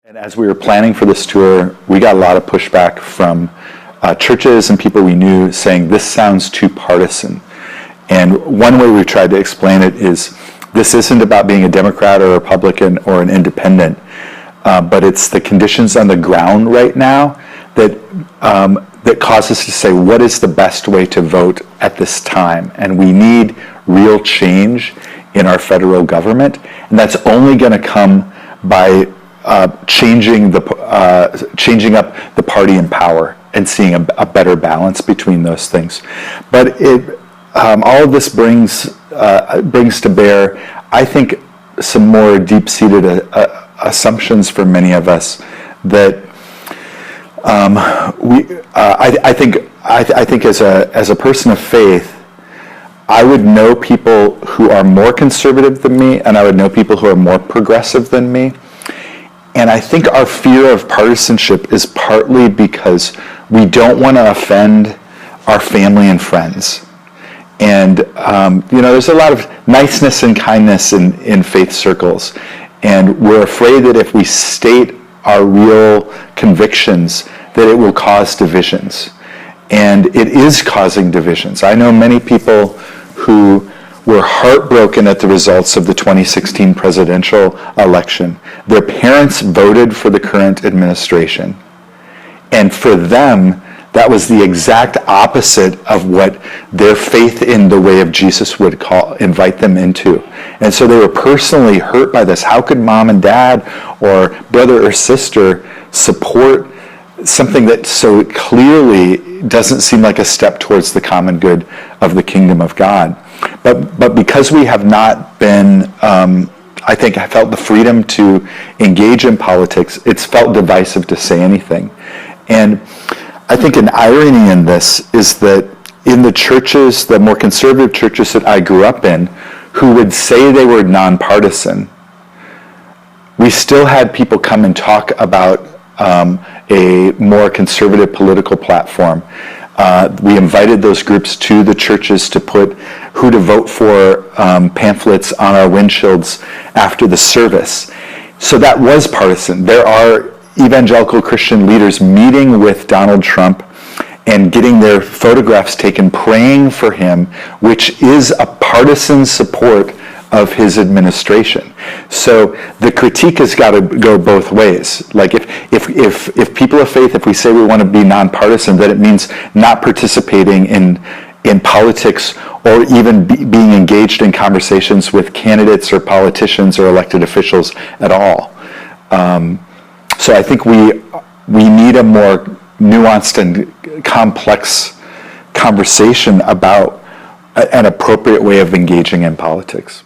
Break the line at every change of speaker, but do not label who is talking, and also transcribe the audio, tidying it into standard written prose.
And as we were planning for this tour, we got a lot of pushback from churches and people we knew saying, this sounds too partisan. And one way we tried to explain it is, this isn't about being a Democrat or a Republican or an independent, but it's the conditions on the ground right now that cause us to say, what is the best way to vote at this time? And we need real change in our federal government, and that's only going to come by changing up the party in power and seeing a better balance between those things. But all of this brings to bear, I think, some more deep-seated assumptions for many of us that I think as a person of faith, I would know people who are more conservative than me, and I would know people who are more progressive than me. And I think our fear of partisanship is partly because we don't want to offend our family and friends. And, there's a lot of niceness and kindness in faith circles. And we're afraid that if we state our real convictions, that it will cause divisions. And it is causing divisions. I know many people who were heartbroken at the results of the 2016 presidential election. Their parents voted for the current administration. And for them, that was the exact opposite of what their faith in the way of Jesus would invite them into. And so they were personally hurt by this. How could mom and dad or brother or sister support something that so clearly doesn't seem like a step towards the common good of the kingdom of God? But because we have not been, I think I felt the freedom to engage in politics, it's felt divisive to say anything. And I think an irony in this is that in the churches, the more conservative churches that I grew up in, who would say they were nonpartisan, we still had people come and talk about a more conservative political platform. We invited those groups to the churches to put who to vote for pamphlets on our windshields after the service. So that was partisan. There are evangelical Christian leaders meeting with Donald Trump and getting their photographs taken, praying for him, which is a partisan support of his administration. So the critique has got to go both ways. Like if people of faith, if we say we want to be nonpartisan, then it means not participating in politics or even being engaged in conversations with candidates or politicians or elected officials at all. So I think we need a more nuanced and complex conversation about an appropriate way of engaging in politics.